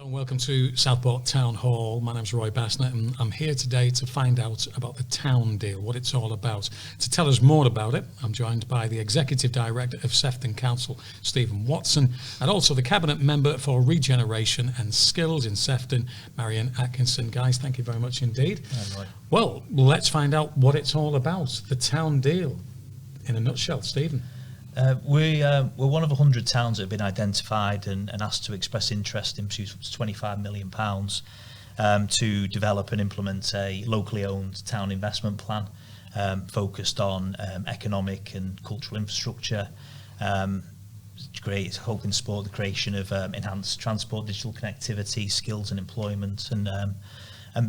Welcome to Southport Town Hall. My name's Roy Basnett and I'm here today to find out about the town deal, what it's all about. To tell us more about it, I'm joined by the Executive Director of Sefton Council, Stephen Watson, and also the Cabinet Member for Regeneration and Skills in Sefton, Marion Atkinson. Guys, thank you very much indeed. Well, let's find out what it's all about, the town deal, in a nutshell. Stephen. We're one of 100 towns that have been identified and asked to express interest in pursuit of £25 million to develop and implement a locally owned town investment plan focused on economic and cultural infrastructure, hope and support the creation of enhanced transport, digital connectivity, skills and employment, and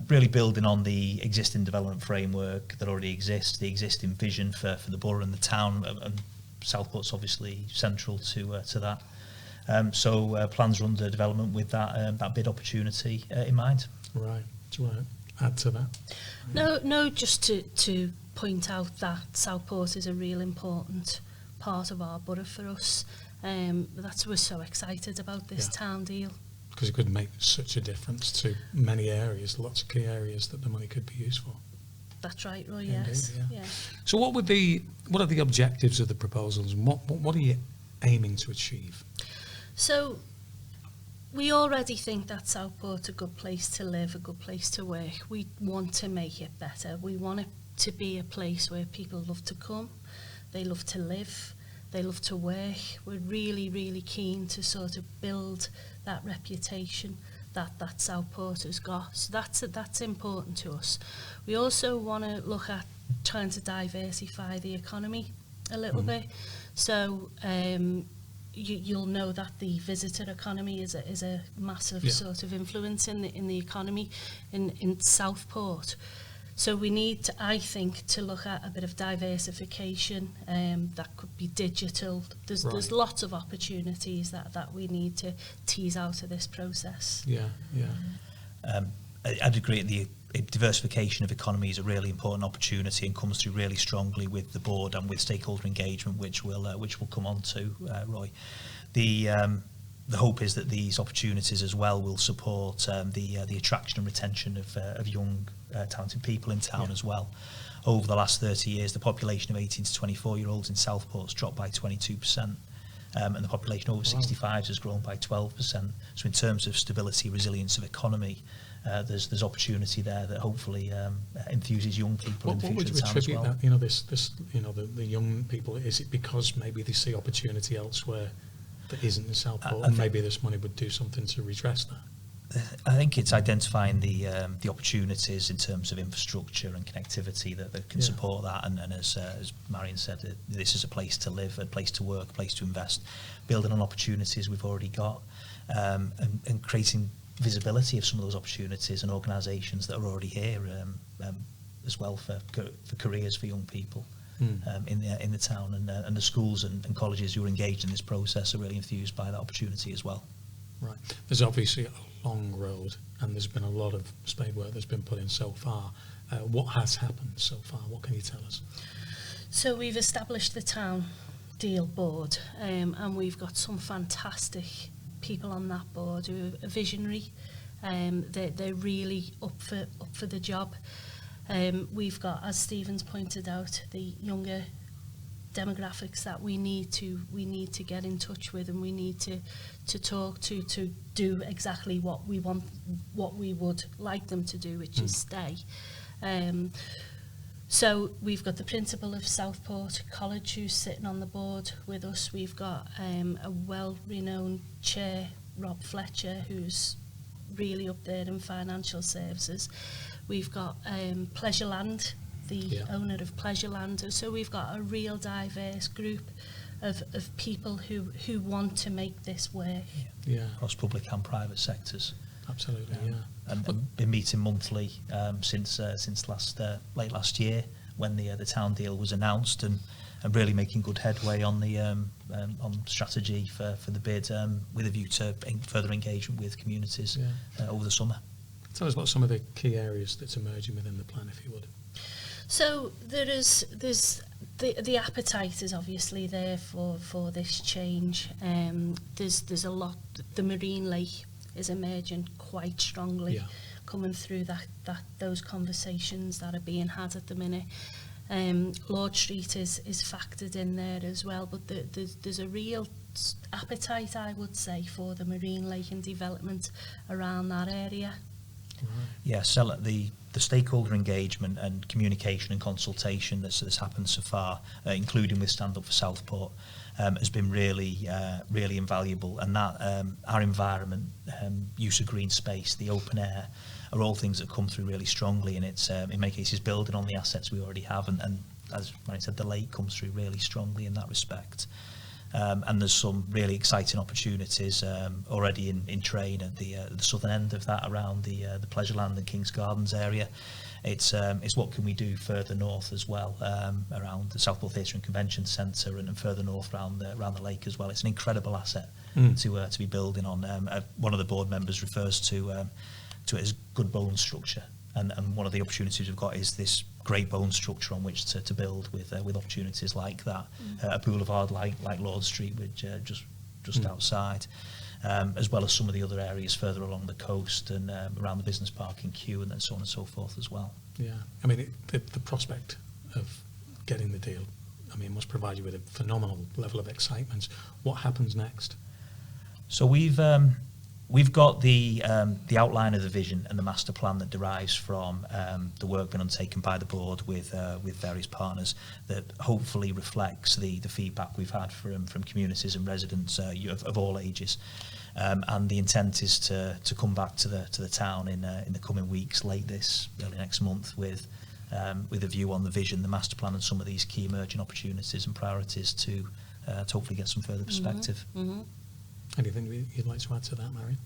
really building on the existing development framework that already exists, the existing vision for the borough and the town. And Southport's obviously central to that. So plans are under development with that bid opportunity in mind. Right. Do you want to add to that? No. Just to point out that Southport is a real important part of our borough for us. That's why we're so excited about this town deal. Because it could make such a difference to many areas, lots of key areas that the money could be used for. That's right, Roy. Yes. Indeed, yeah. So what are the objectives of the proposals, and what are you aiming to achieve? So we already think that Southport's a good place to live, a good place to work. We want to make it better. We want it to be a place where people love to come, they love to live, they love to work. We're really, really keen to sort of build that reputation that Southport has got. So that's important to us. We also want to look at trying to diversify the economy a little bit. So you'll know that the visitor economy is a massive sort of influence in the economy in Southport. So we need to, I think, to look at a bit of diversification. That could be digital. There's lots of opportunities that we need to tease out of this process. I'd agree. The diversification of economy is a really important opportunity and comes through really strongly with the board and with stakeholder engagement, which we'll come on to, Roy. The hope is that these opportunities as well will support the attraction and retention of young, talented people in town as well. Over the last 30 years, the population of 18 to 24-year-olds in Southport has dropped by 22%, and the population over 65s has grown by 12%. So in terms of stability, resilience of economy, there's opportunity there that hopefully enthuses young people in the future of the town as well. That, the young people, is it because maybe they see opportunity elsewhere that isn't in Southport, and maybe this money would do something to redress that? I think it's identifying the opportunities in terms of infrastructure and connectivity that can support that, and as Marion said, this is a place to live, a place to work, a place to invest, building on opportunities we've already got, and creating visibility of some of those opportunities and organisations that are already here, as well for careers for young people. In the town, and the schools and colleges who are engaged in this process are really enthused by that opportunity as well. Right. There's obviously a long road, and there's been a lot of spade work that's been put in so far. What has happened so far? What can you tell us? So we've established the town deal board, and we've got some fantastic people on that board who are visionary. They're really up for the job. We've got, as Stephen's pointed out, the younger demographics that we need to get in touch with, and we need to talk to do exactly what we want, what we would like them to do, which is stay. So we've got the principal of Southport College who's sitting on the board with us. We've got a well-renowned chair, Rob Fletcher, who's really up there in financial services. We've got Pleasureland, the owner of Pleasureland. So we've got a real diverse group of people who want to make this work. Across public and private sectors. Absolutely, And been meeting monthly since late last year when the town deal was announced, and really making good headway on the on strategy for the bid, with a view to further engagement with communities over the summer. Tell us about some of the key areas that's emerging within the plan, if you would. So there's the appetite is obviously there for this change. There's a lot. The Marine Lake is emerging quite strongly, coming through those conversations that are being had at the minute. Lord Street is factored in there as well, but there's a real appetite, I would say, for the Marine Lake and development around that area. Yeah, so the stakeholder engagement and communication and consultation that's happened so far, including with Stand Up for Southport, has been really invaluable. And that our environment, use of green space, the open air, are all things that come through really strongly. And it's in many cases building on the assets we already have. And as Marion said, the lake comes through really strongly in that respect. And there's some really exciting opportunities already in train at the southern end of that, around the Pleasureland and King's Gardens area. It's what can we do further north as well, around the Southport Theatre and Convention Centre, and further north around the lake as well. It's an incredible asset to be building on. One of the board members refers to it as good bone structure. And one of the opportunities we've got is this great bone structure on which to build with opportunities like that. A boulevard like Lord Street, which just outside, as well as some of the other areas further along the coast and around the business park in Kew, and then so on and so forth as well. Yeah, I mean, the prospect of getting the deal, I mean, must provide you with a phenomenal level of excitement. What happens next? So we've got the outline of the vision and the master plan that derives from the work being undertaken by the board with various partners, that hopefully reflects the feedback we've had from communities and residents of all ages. And the intent is to come back to the town in the coming weeks, late this, early next month, with a view on the vision, the master plan, and some of these key emerging opportunities and priorities to hopefully get some further perspective. Mm-hmm. Anything you'd like to add to that, Marion?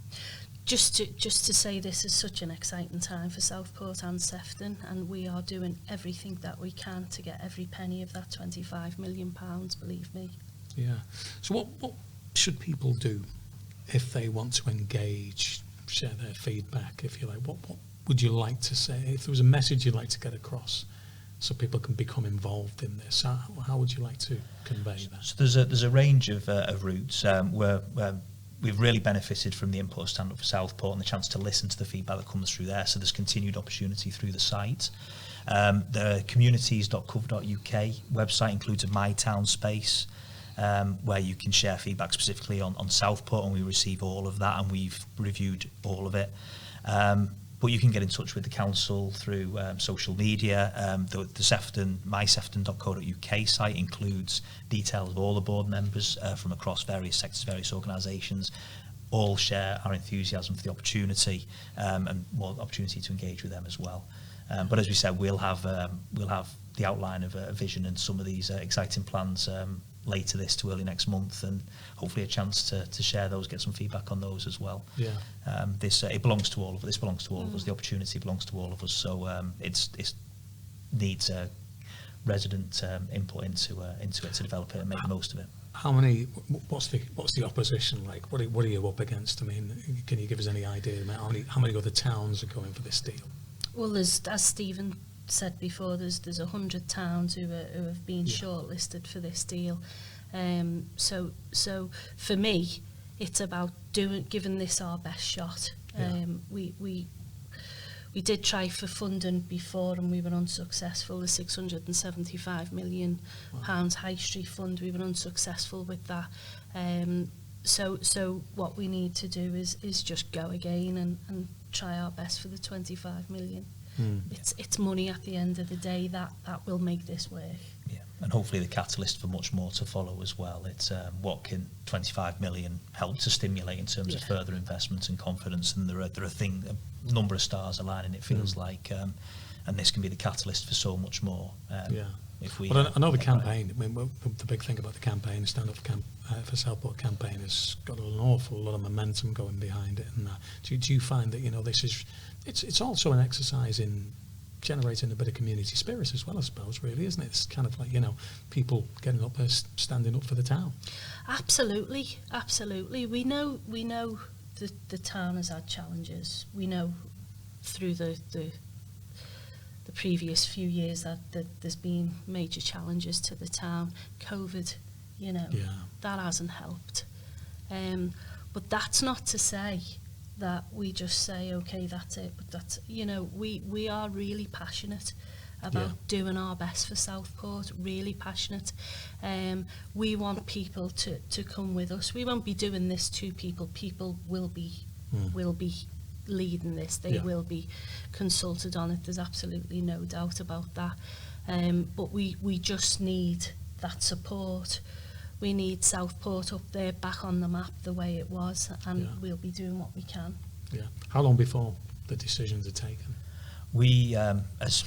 Just to say, this is such an exciting time for Southport and Sefton, and we are doing everything that we can to get every penny of that £25 million, believe me. Yeah. So what should people do if they want to engage, share their feedback, if you like? What would you like to say? If there was a message you'd like to get across so people can become involved in this, how would you like to convey that? So there's a range of routes where we've really benefited from the input of Stand Up for Southport and the chance to listen to the feedback that comes through there. So there's continued opportunity through the site. The communities.gov.uk website includes a My Town space where you can share feedback specifically on Southport, and we receive all of that, and we've reviewed all of it. But you can get in touch with the council through social media. The Sefton, mysefton.co.uk site includes details of all the board members from across various sectors, various organisations. All share our enthusiasm for the opportunity and more opportunity to engage with them as well. But as we said, we'll have the outline of a vision and some of these exciting plans later this to early next month, and hopefully a chance to share those, get some feedback on those as well. Yeah. It belongs to all of us. This belongs to all of us. The opportunity belongs to all of us. So it needs resident input into it to develop it and make the most of it. How many? What's the opposition like? What are you up against? I mean, can you give us any idea about how many other towns are going for this deal? Well, as Stephen said before, there's 100 towns who have been shortlisted for this deal. So for me, it's about giving this our best shot. We did try for funding before and we were unsuccessful. The £675 million High Street Fund, we were unsuccessful with that. So what we need to do is just go again and try our best for the 25 million. It's money at the end of the day that will make this work. Yeah, and hopefully the catalyst for much more to follow as well. It's what can 25 million help to stimulate in terms of further investment and confidence, and there are a number of stars aligning, it feels like, and this can be the catalyst for so much more. If we, I know the campaign. I mean, the big thing about the campaign, Stand Up for Southport campaign, has got an awful lot of momentum going behind it. And do you find that this is it's also an exercise in generating a bit of community spirit as well, I suppose, really, isn't it? It's kind of like people getting up there, standing up for the town. Absolutely. We know the town has had challenges. We know through the the previous few years that there's been major challenges to the town. COVID, you know, that hasn't helped. But that's not to say that we just say, okay, that's it. But that's, you know, we are really passionate about doing our best for Southport, really passionate. We want people to come with us. We won't be doing this to people. People will be leading this. They will be consulted on it. There's absolutely no doubt about that. But we just need that support. We need Southport up there, back on the map the way it was, and we'll be doing what we can. Yeah. How long before the decisions are taken? We, as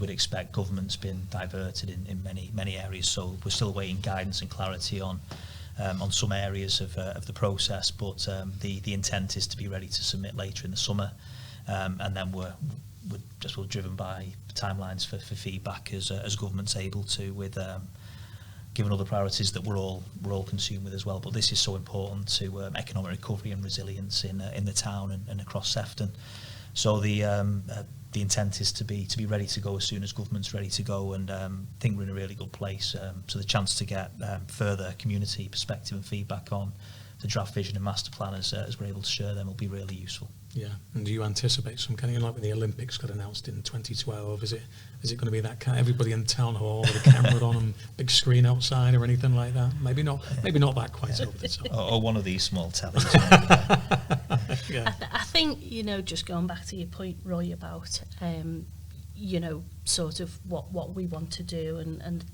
we'd expect, government's been diverted in many areas, so we're still awaiting guidance and clarity on some areas of the process, but the intent is to be ready to submit later in the summer, and then we're driven by timelines for feedback as government's able to, with given other priorities that we're all consumed with as well. But this is so important to economic recovery and resilience in the town and across Sefton. So the intent is to be ready to go as soon as government's ready to go, and I think we're in a really good place. So the chance to get further community perspective and feedback on the draft vision and master plan as we're able to share them will be really useful. Yeah, and do you anticipate some kind of, like when the Olympics got announced in 2012, is it going to be that kind of everybody in town hall with a camera on and big screen outside or anything like that? Maybe not that quite over the top. Or one of these small tellies. I think, you know, just going back to your point, Roy, about you know, sort of what we want to do and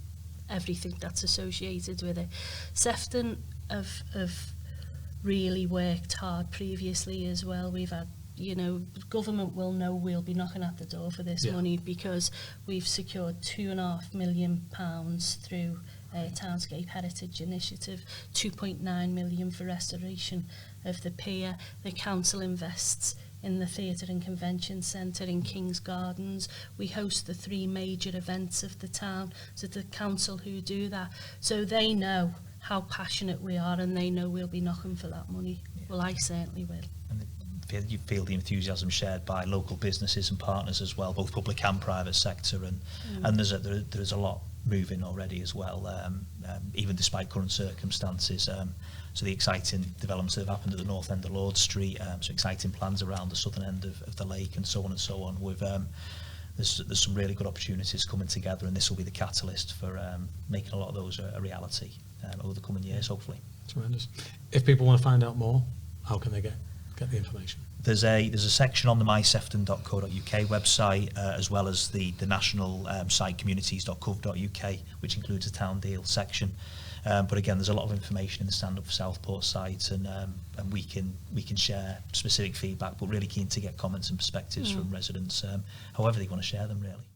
everything that's associated with it. Sefton have really worked hard previously as well. We've had, you know, government will know we'll be knocking at the door for this money, because we've secured £2.5 million through Townscape Heritage Initiative, 2.9 million for restoration of the pier. The council invests in the Theatre and Convention Centre in King's Gardens. We host the 3 major events of the town. So the council who do that, so they know how passionate we are, and they know we'll be knocking for that money. Well, I certainly will. And you feel the enthusiasm shared by local businesses and partners as well, both public and private sector, and there's a lot moving already as well, even despite current circumstances. So the exciting developments that have happened at the north end of Lord Street, so exciting plans around the southern end of the lake, and so on and so on. With there's some really good opportunities coming together, and this will be the catalyst for making a lot of those a reality over the coming years, hopefully. Tremendous. If people want to find out more, how can they get the information? There's a section on the mysefton.co.uk website, as well as the national site communities.gov.uk, which includes a town deal section. But again, there's a lot of information in the Stand Up for Southport site, and we can share specific feedback, but really keen to get comments and perspectives from residents, however they want to share them, really.